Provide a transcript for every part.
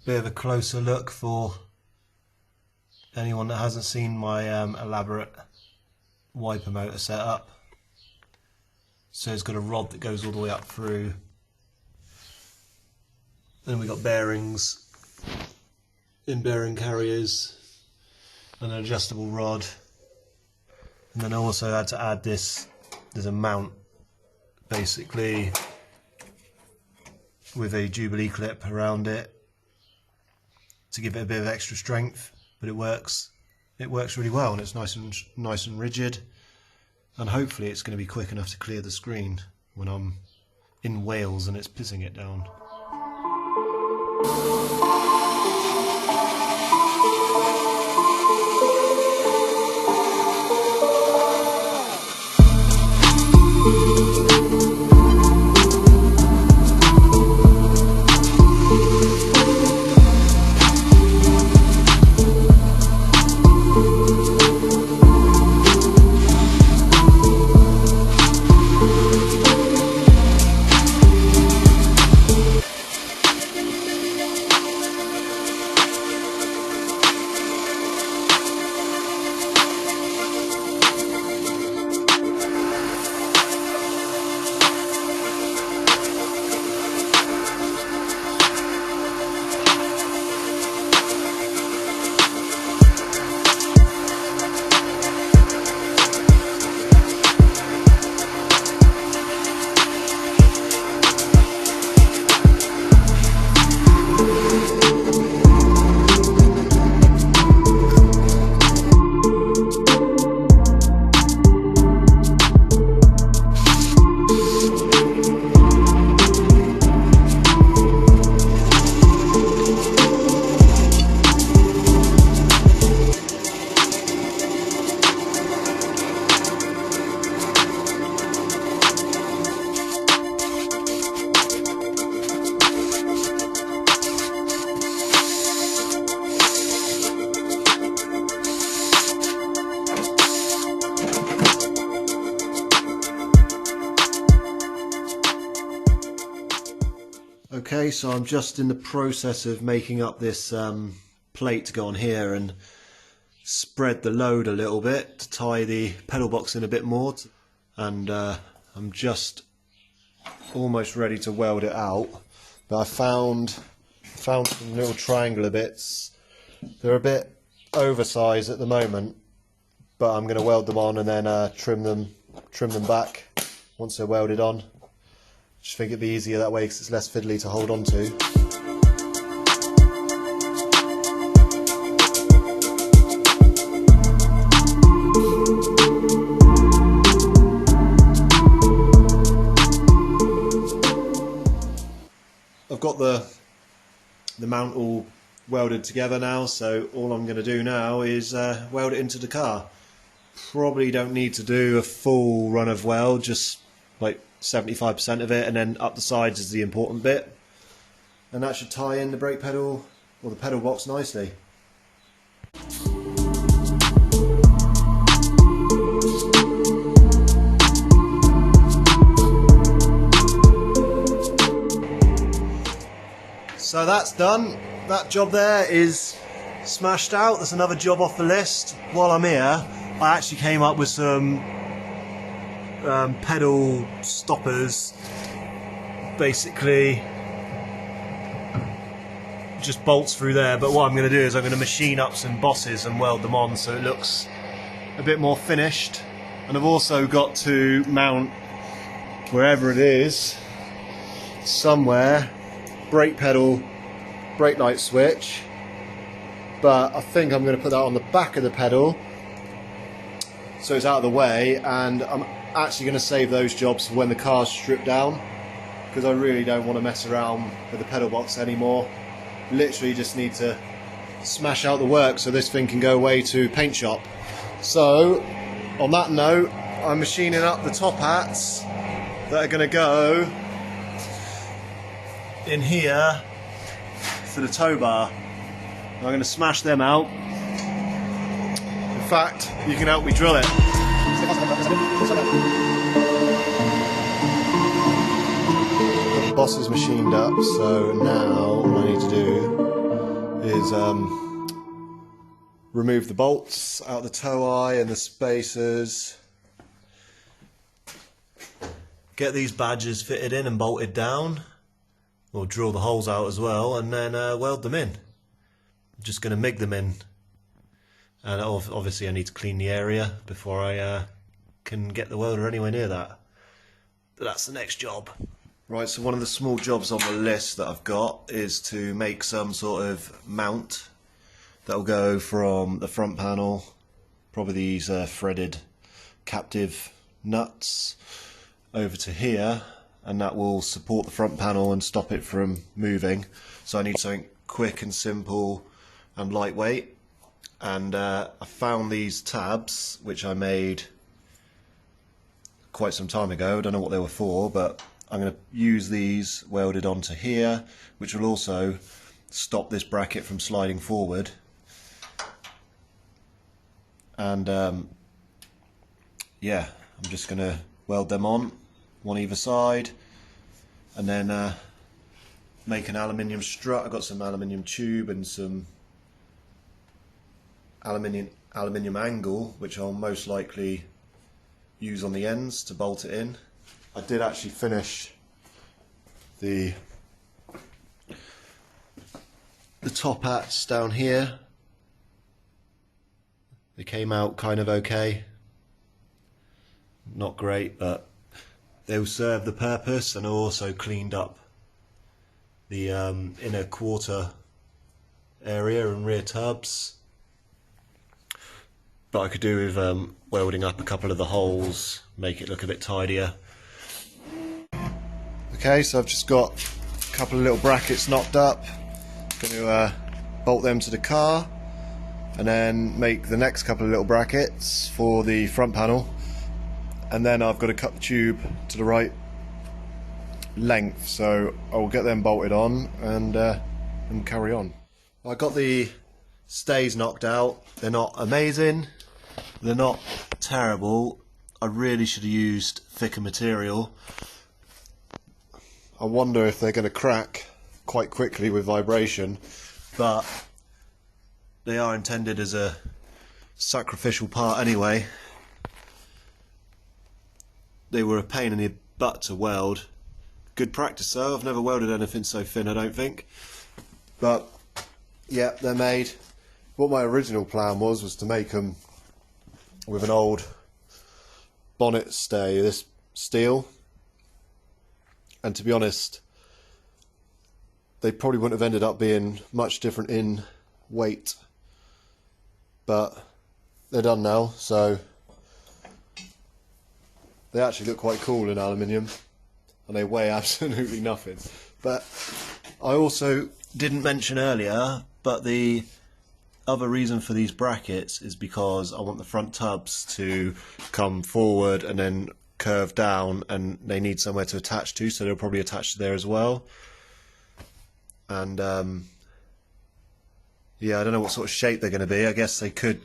bit of a closer look for anyone that hasn't seen my elaborate wiper motor setup. So it's got a rod that goes all the way up through. Then we got bearings, in-bearing carriers, an adjustable rod, and then I also had to add this. There's a mount basically with a Jubilee clip around it to give it a bit of extra strength, but it works really well, and it's nice and rigid, and hopefully it's going to be quick enough to clear the screen when I'm in Wales and it's pissing it down. Okay, so I'm just in the process of making up this plate to go on here and spread the load a little bit to tie the pedal box in a bit more, and I'm just almost ready to weld it out. But I found some little triangular bits. They're a bit oversized at the moment, but I'm going to weld them on and then trim them back once they're welded on. Just think it'd be easier that way because it's less fiddly to hold on to. I've got the mount all welded together now, so all I'm going to do now is weld it into the car. Probably don't need to do a full run of weld, just like 75% of it, and then up the sides is the important bit, and that should tie in the brake pedal or the pedal box nicely. So that's done. That job there is smashed out. There's another job off the list. While I'm here, I actually came up with some pedal stoppers, basically just bolts through there, but what I'm going to do is I'm going to machine up some bosses and weld them on so it looks a bit more finished. And I've also got to mount, wherever it is, somewhere, brake pedal, brake light switch, but I think I'm going to put that on the back of the pedal so it's out of the way, and I'm actually going to save those jobs for when the car's stripped down, because I really don't want to mess around with the pedal box anymore. Literally just need to smash out the work so this thing can go away to paint shop. So on that note, I'm machining up the top hats that are going to go in here for the tow bar. I'm going to smash them out. In fact, you can help me drill it. The boss is machined up, so now all I need to do is remove the bolts out the tow eye and the spacers, get these badges fitted in and bolted down, or drill the holes out as well, and then weld them in. I'm just going to MIG them in, and obviously I need to clean the area before I can get the welder anywhere near that. But that's the next job. Right, so one of the small jobs on the list that I've got is to make some sort of mount that will go from the front panel, probably these threaded captive nuts, over to here, and that will support the front panel and stop it from moving. So I need something quick and simple and lightweight, and I found these tabs which I made quite some time ago. I don't know what they were for, but I'm going to use these welded onto here, which will also stop this bracket from sliding forward. And yeah, I'm just going to weld them on, one either side, and then make an aluminium strut. I've got some aluminium tube and some aluminium angle, which I'll most likely use on the ends to bolt it in. I did actually finish the top hats down here. They came out kind of okay. Not great, but they'll serve the purpose, and I also cleaned up the inner quarter area and rear tubs. But I could do with welding up a couple of the holes, make it look a bit tidier. Okay, so I've just got a couple of little brackets knocked up. Going to bolt them to the car, and then make the next couple of little brackets for the front panel, and then I've got to cut the tube to the right length, so I'll get them bolted on and carry on. I got the stays knocked out. They're not amazing, they're not terrible. I really should have used thicker material. I wonder if they're going to crack quite quickly with vibration, but they are intended as a sacrificial part anyway. They were a pain in the butt to weld. Good practice though. I've never welded anything so thin, I don't think. But yeah, they're made. What my original plan was to make them with an old bonnet stay, this steel. And to be honest, they probably wouldn't have ended up being much different in weight. But they're done now, so they actually look quite cool in aluminium, and they weigh absolutely nothing. But I also didn't mention earlier, but the other reason for these brackets is because I want the front tubs to come forward and then curve down, and they need somewhere to attach to, so they'll probably attach to there as well. And yeah, I don't know what sort of shape they're going to be. I guess they could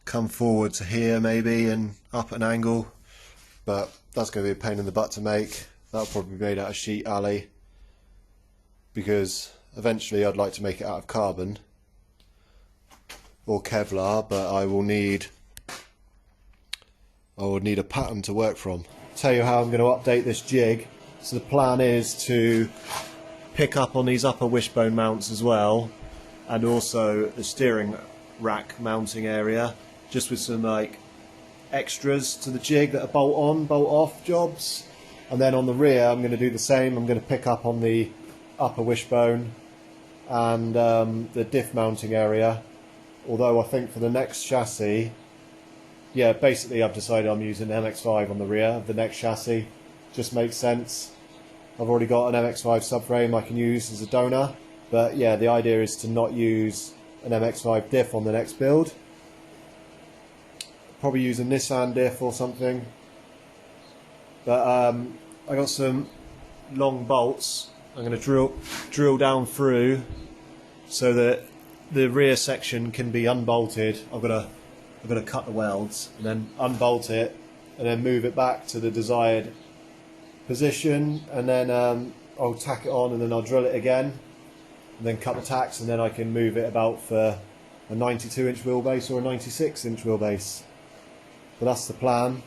come forward to here maybe and up at an angle, but that's going to be a pain in the butt to make. That'll probably be made out of sheet alley, because eventually I'd like to make it out of carbon or Kevlar, but I will need a pattern to work from. Tell you how I'm going to update this jig. So the plan is to pick up on these upper wishbone mounts as well, and also the steering rack mounting area, just with some like extras to the jig that are bolt on, bolt off jobs. And then on the rear I'm going to do the same. I'm going to pick up on the upper wishbone and the diff mounting area, although I think for the next chassis, yeah, basically I've decided I'm using MX5 on the rear of the next chassis. Just makes sense. I've already got an MX5 subframe I can use as a donor, but yeah, the idea is to not use an MX5 diff on the next build. Probably use a Nissan diff or something. But I got some long bolts I'm going to drill down through so that the rear section can be unbolted. I've got to cut the welds and then unbolt it and then move it back to the desired position, and then I'll tack it on and then I'll drill it again. and then cut the tacks, and then I can move it about for a 92-inch wheelbase or a 96-inch wheelbase. But that's the plan.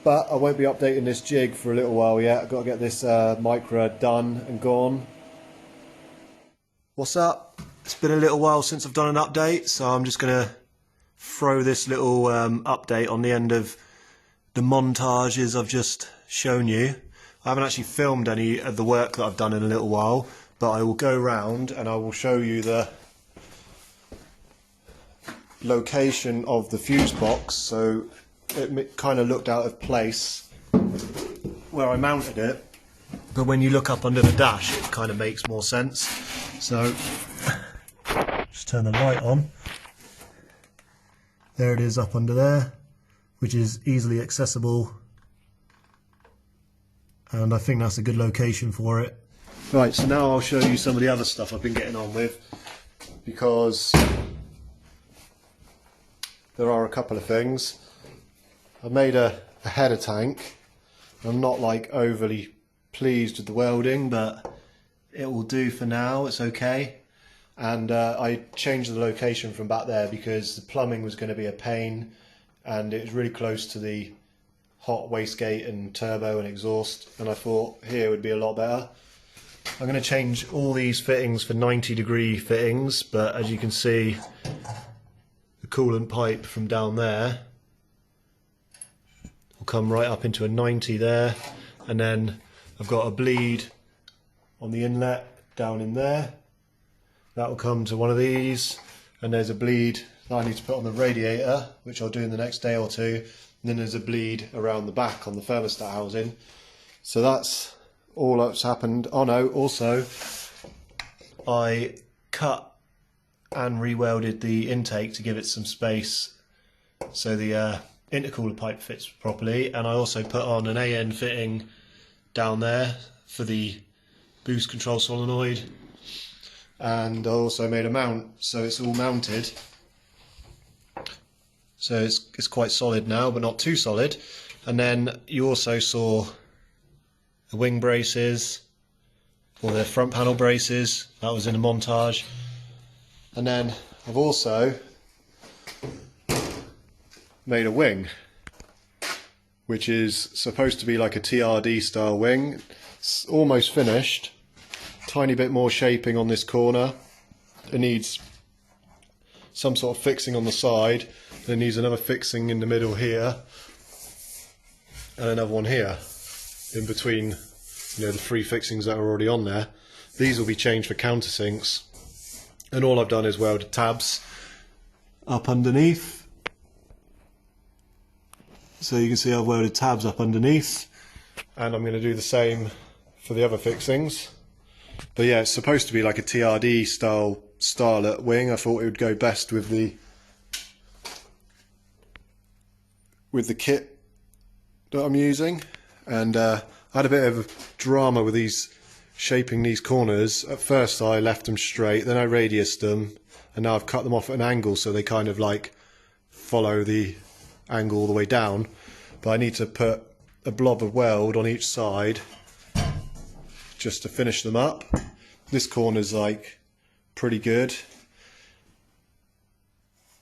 But I won't be updating this jig for a little while yet. I've got to get this Micra done and gone. What's up? It's been a little while since I've done an update, so I'm just going to throw this little update on the end of the montages I've just shown you. I haven't actually filmed any of the work that I've done in a little while, but I will go round and I will show you the location of the fuse box. So it kind of looked out of place where I mounted it, but when you look up under the dash it kind of makes more sense. So just turn the light on. There it is up under there, which is easily accessible, and I think that's a good location for it. Right, so now I'll show you some of the other stuff I've been getting on with, because there are a couple of things. I made a header tank. I'm not like overly pleased with the welding, but it will do for now, it's okay. And I changed the location from back there because the plumbing was going to be a pain, and it was really close to the hot wastegate and turbo and exhaust, and I thought here would be a lot better. I'm going to change all these fittings for 90-degree fittings, but as you can see, the coolant pipe from down there will come right up into a 90 there, and then I've got a bleed on the inlet down in there. That will come to one of these, and there's a bleed that I need to put on the radiator, which I'll do in the next day or two, and then there's a bleed around the back on the thermostat housing. So that's all that's happened. Oh no, also I cut and re-welded the intake to give it some space so the intercooler pipe fits properly, and I also put on an AN fitting down there for the boost control solenoid, and I also made a mount so it's all mounted, so it's quite solid now, but not too solid. And then you also saw the wing braces, or the front panel braces, that was in a montage. And then I've also made a wing, which is supposed to be like a TRD style wing. It's almost finished. Tiny bit more shaping on this corner. It needs some sort of fixing on the side. It needs another fixing in the middle here, and another one here in between, you know, the three fixings that are already on there. These will be changed for countersinks, and all I've done is welded tabs up underneath. So you can see I've welded tabs up underneath, and I'm going to do the same for the other fixings. But yeah, it's supposed to be like a TRD style starlet wing. I thought it would go best with the kit that I'm using, and I had a bit of drama with these shaping these corners. At first I left them straight, then I radiused them, and now I've cut them off at an angle so they kind of like follow the angle all the way down. But I need to put a blob of weld on each side just to finish them up. This corner's like pretty good.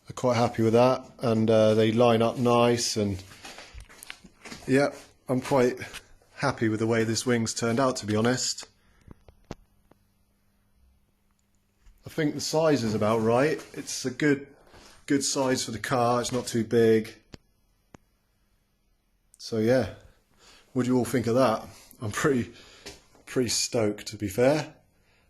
I'm quite happy with that, and they line up nice, and yeah, I'm quite happy with the way this wing's turned out, to be honest. I think the size is about right. It's a good size for the car. It's not too big. So yeah, what do you all think of that? I'm pretty stoked, to be fair.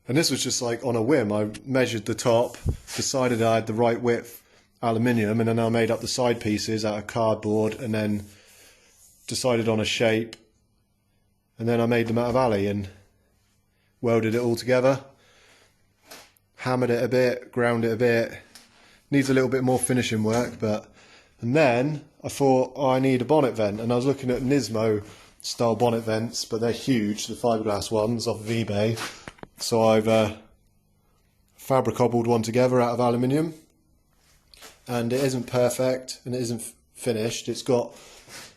And this was just like on a whim. I measured the top, decided I had the right width aluminium, and then I made up the side pieces out of cardboard, and then decided on a shape, and then I made them out of alley and welded it all together. Hammered it a bit, ground it a bit. Needs a little bit more finishing work, but... And then I thought, oh, I need a bonnet vent, and I was looking at Nismo style bonnet vents, but they're huge, the fiberglass ones off of eBay. So I've fabric-cobbled one together out of aluminium, and it isn't perfect and it isn't finished. It's got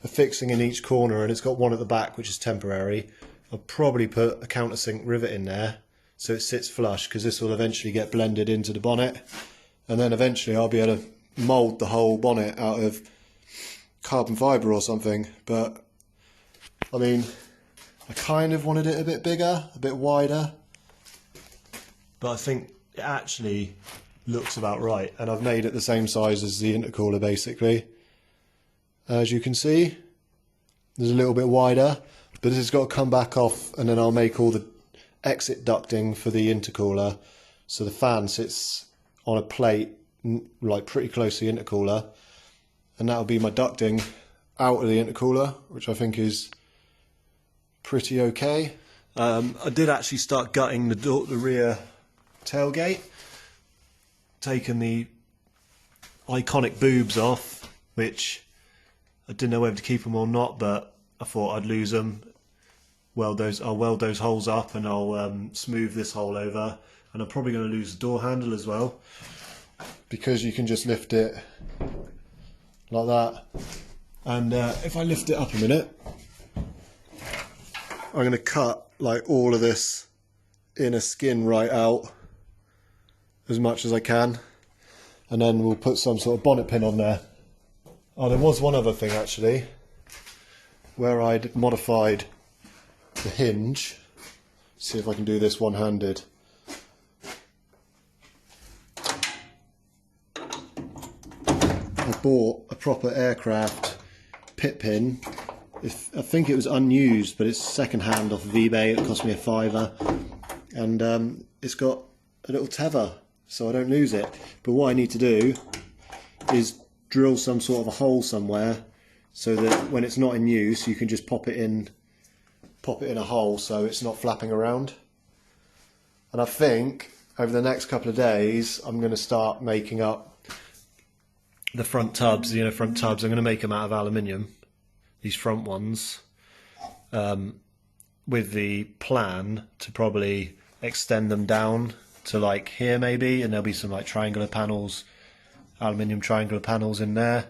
a fixing in each corner, and it's got one at the back which is temporary. I'll probably put a countersink rivet in there so it sits flush, because this will eventually get blended into the bonnet, and then eventually I'll be able to mould the whole bonnet out of carbon fibre or something. But I mean, I kind of wanted it a bit bigger, a bit wider, but I think it actually looks about right, and I've made it the same size as the intercooler basically. As you can see, there's a little bit wider, but this has got to come back off, and then I'll make all the exit ducting for the intercooler, so the fan sits on a plate like pretty close to the intercooler, and that'll be my ducting out of the intercooler, which I think is pretty okay. I did actually start gutting the rear tailgate, taking the iconic boobs off, which I didn't know whether to keep them or not, but I thought I'd lose them. I'll weld those holes up, and I'll smooth this hole over, and I'm probably going to lose the door handle as well, because you can just lift it like that. And if I lift it up a minute, I'm going to cut like all of this inner skin right out as much as I can, and then we'll put some sort of bonnet pin on there. Oh, there was one other thing actually, where I'd modified the hinge. See if I can do this one-handed. I bought a proper aircraft pit pin. I think it was unused, but it's second-hand off of eBay. It cost me £5, and it's got a little tether, so I don't lose it. But what I need to do is drill some sort of a hole somewhere, so that when it's not in use, you can just pop it in a hole, so it's not flapping around. And I think over the next couple of days, I'm going to start making up the front tubs. I'm going to make them out of aluminium, these front ones, with the plan to probably extend them down to like here maybe, and there'll be some like triangular panels, aluminium triangular panels in there.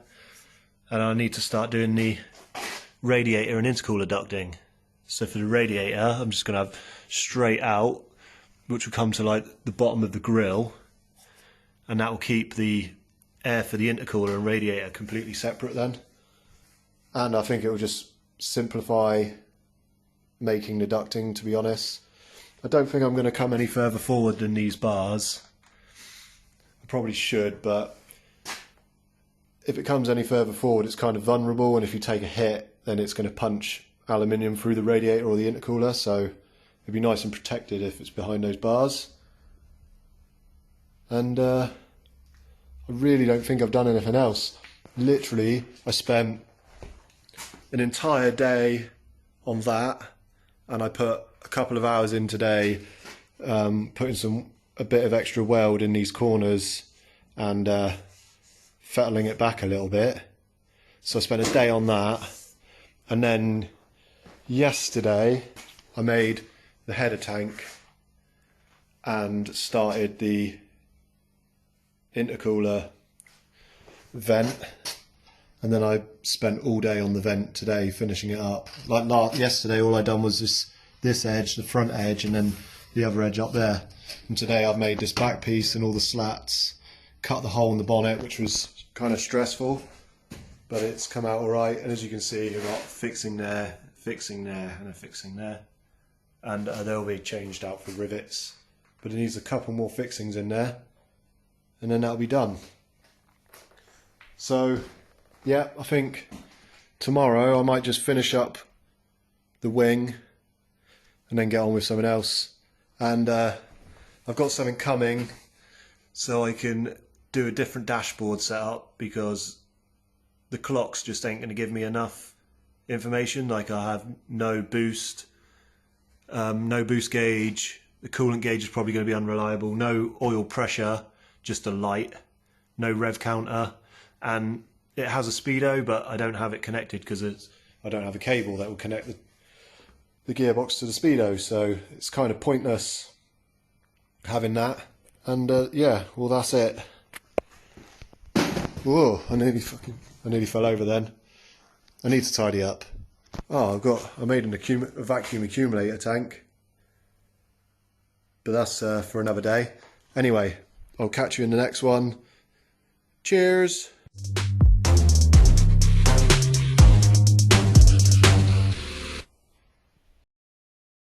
And I need to start doing the radiator and intercooler ducting. So for the radiator, I'm just going to have straight out, which will come to like the bottom of the grill, and that will keep the air for the intercooler and radiator completely separate then. And I think it will just simplify making the ducting, to be honest. I don't think I'm going to come any further forward than these bars. I probably should, but if it comes any further forward, it's kind of vulnerable, and if you take a hit, then it's going to punch aluminium through the radiator or the intercooler, so it'd be nice and protected if it's behind those bars. And I really don't think I've done anything else. Literally, I spent an entire day on that, and I put a couple of hours in today putting a bit of extra weld in these corners and fettling it back a little bit. So I spent a day on that, and then yesterday I made the header tank and started the intercooler vent, and then I spent all day on the vent today finishing it up. Like yesterday, all I done was this edge, the front edge, and then the other edge up there. And today I've made this back piece and all the slats, cut the hole in the bonnet, which was kind of stressful, but it's come out all right. And as you can see, you've got fixing there, and a fixing there, and they'll be changed out for rivets, but it needs a couple more fixings in there, and then that'll be done. So yeah, I think tomorrow I might just finish up the wing and then get on with something else. And I've got something coming, so I can do a different dashboard setup, because the clocks just ain't going to give me enough information. Like, I have no boost gauge, the coolant gauge is probably going to be unreliable, no oil pressure, just a light, no rev counter, and it has a speedo, but I don't have it connected because I don't have a cable that will connect the gearbox to the speedo, so it's kind of pointless having that. And yeah, well, that's it. Whoa, I nearly fell over then. I need to tidy up. Oh, I made a vacuum accumulator tank, but that's for another day. Anyway, I'll catch you in the next one. Cheers.